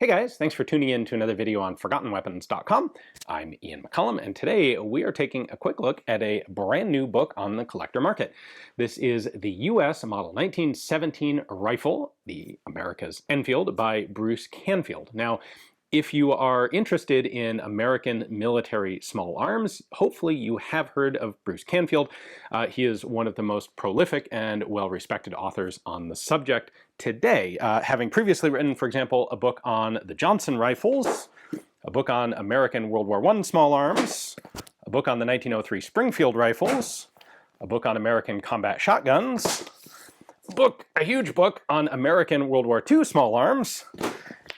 Hey guys, thanks for tuning in to another video on ForgottenWeapons.com. I'm Ian McCullum, and today we are taking a quick look at a brand new book on the collector market. This is the US Model 1917 rifle, the America's Enfield, by Bruce Canfield. Now, if you are interested in American military small arms, hopefully you have heard of Bruce Canfield. He is one of the most prolific and well-respected authors on the subject today, having previously written, for example, a book on the Johnson rifles, a book on American World War I small arms, a book on the 1903 Springfield rifles, a book on American combat shotguns, a huge book on American World War II small arms,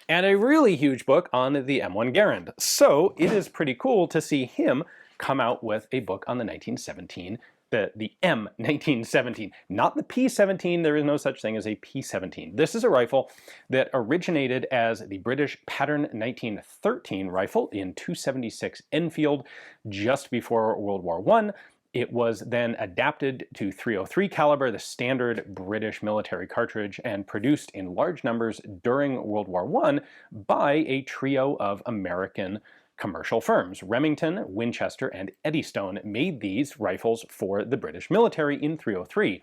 and a really huge book on the M1 Garand. So it is pretty cool to see him come out with a book on the 1917, the M1917, not the P17. There is no such thing as a P17. This is a rifle that originated as the British Pattern 1913 rifle in 276 Enfield just before World War I. It was then adapted to .303 caliber, the standard British military cartridge, and produced in large numbers during World War I by a trio of American commercial firms. Remington, Winchester, and Eddystone made these rifles for the British military in .303.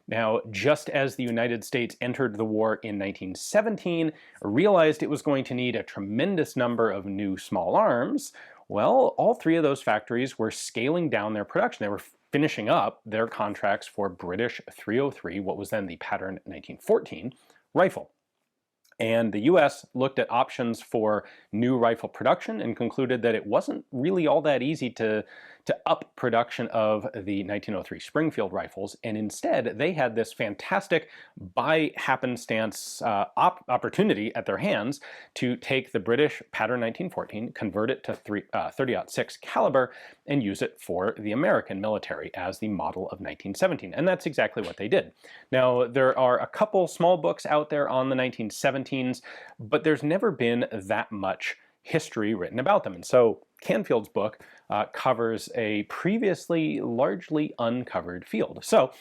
Now, just as the United States entered the war in 1917, realized it was going to need a tremendous number of new small arms, well, all three of those factories were scaling down their production. They were finishing up their contracts for British .303, what was then the Pattern 1914 rifle. And the US looked at options for new rifle production and concluded that it wasn't really all that easy to up production of the 1903 Springfield rifles, and instead they had this fantastic, by happenstance, opportunity at their hands to take the British Pattern 1914, convert it to .30-06 caliber, and use it for the American military as the model of 1917. And that's exactly what they did. Now, there are a couple small books out there on the 1917s, but there's never been that much history written about them. And so Canfield's book covers a previously largely uncovered field. So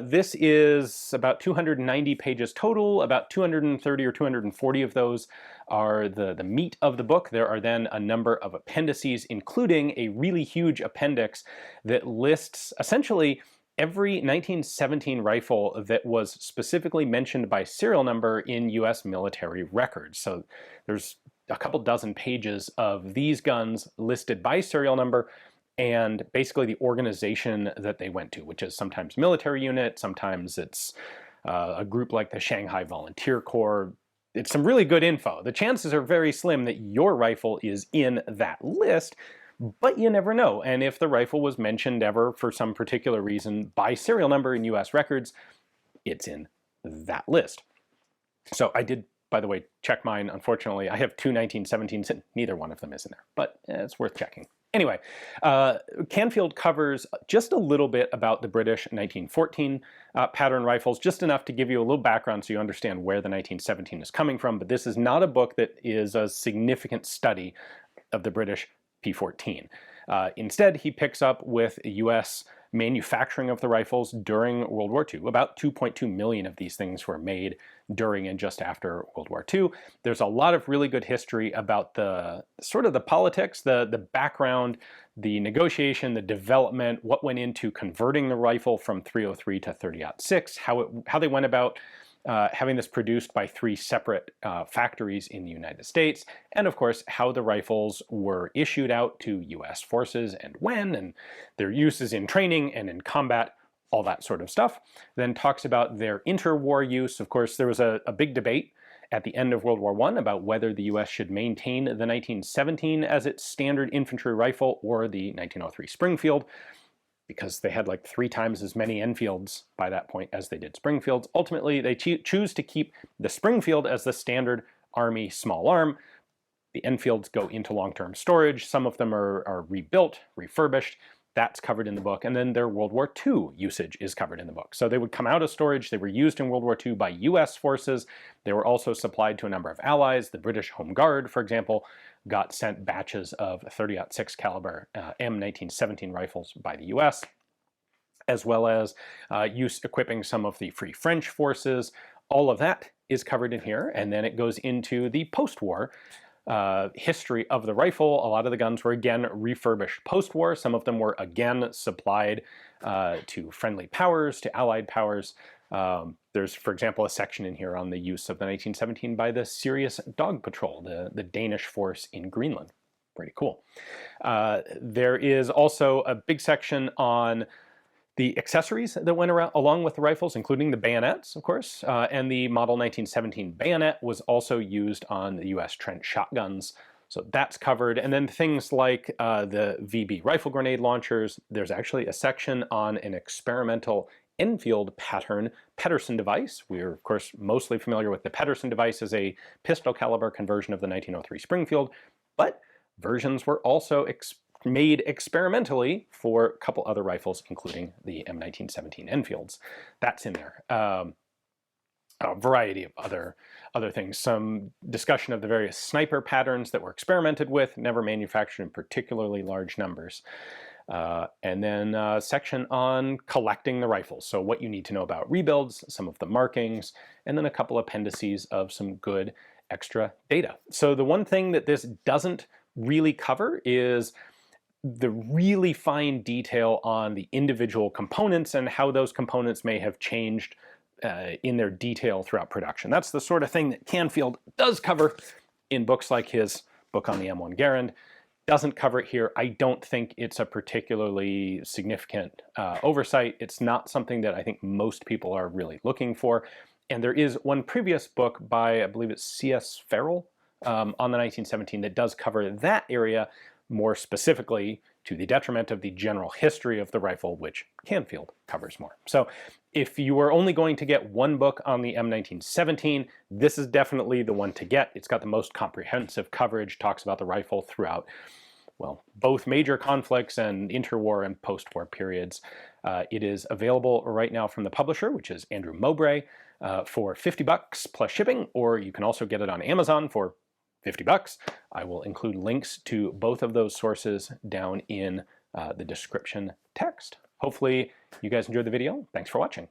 this is about 290 pages total. About 230 or 240 of those are the meat of the book. There are then a number of appendices, including a really huge appendix that lists essentially every 1917 rifle that was specifically mentioned by serial number in US military records. So there's a couple dozen pages of these guns listed by serial number and basically the organization that they went to, which is sometimes military unit, sometimes it's a group like the Shanghai Volunteer Corps. It's some really good info. The chances are very slim that your rifle is in that list, but you never know. And if the rifle was mentioned ever for some particular reason by serial number in US records, it's in that list. So I did, by the way, check mine. Unfortunately, I have two 1917s and neither one of them is in there, but it's worth checking. Anyway, Canfield covers just a little bit about the British 1914 pattern rifles, just enough to give you a little background so you understand where the 1917 is coming from, but this is not a book that is a significant study of the British P14. Instead, he picks up with US manufacturing of the rifles during World War II. About 2.2 million of these things were made during and just after World War II. There's a lot of really good history about the sort of the politics, the background, the negotiation, the development, what went into converting the rifle from .303 to .30-06, how they went about having this produced by three separate factories in the United States, and of course how the rifles were issued out to US forces and when, and their uses in training and in combat, all that sort of stuff. Then talks about their interwar use. Of course, there was a big debate at the end of World War I about whether the US should maintain the 1917 as its standard infantry rifle or the 1903 Springfield, because they had like 3 times as many Enfields by that point as they did Springfields. Ultimately, they choose to keep the Springfield as the standard Army small arm. The Enfields go into long-term storage. Some of them are rebuilt, refurbished. That's covered in the book. And then their World War II usage is covered in the book. So they would come out of storage. They were used in World War II by US forces. They were also supplied to a number of allies. The British Home Guard, for example, got sent batches of .30-06 caliber M1917 rifles by the US, as well as equipping some of the Free French forces. All of that is covered in here, and then it goes into the post-war history of the rifle. A lot of the guns were again refurbished post-war. Some of them were again supplied to friendly powers, to allied powers. There's, for example, a section in here on the use of the 1917 by the Serious Dog Patrol, the Danish force in Greenland. Pretty cool. There is also a big section on the accessories that went around along with the rifles, including the bayonets, of course, and the model 1917 bayonet was also used on the US trench shotguns. So that's covered. And then things like the VB rifle grenade launchers. There's actually a section on an experimental Enfield pattern Pedersen device. We're, of course, mostly familiar with the Pedersen device as a pistol caliber conversion of the 1903 Springfield, but versions were also made experimentally for a couple other rifles, including the M1917 Enfields. That's in there. A variety of other things. Some discussion of the various sniper patterns that were experimented with, never manufactured in particularly large numbers. And then a section on collecting the rifles. So what you need to know about rebuilds, some of the markings, and then a couple appendices of some good extra data. So the one thing that this doesn't really cover is the really fine detail on the individual components and how those components may have changed in their detail throughout production. That's the sort of thing that Canfield does cover in books like his book on the M1 Garand. Doesn't cover it here. I don't think it's a particularly significant oversight. It's not something that I think most people are really looking for. And there is one previous book by, I believe it's C.S. Farrell, on the 1917 that does cover that area more specifically, to the detriment of the general history of the rifle, which Canfield covers more. So if you are only going to get one book on the M1917, this is definitely the one to get. It's got the most comprehensive coverage, talks about the rifle throughout, well, both major conflicts and interwar and post-war periods. It is available right now from the publisher, which is Andrew Mowbray, for $50 plus shipping, or you can also get it on Amazon for $50. I will include links to both of those sources down in the description text. Hopefully you guys enjoyed the video. Thanks for watching.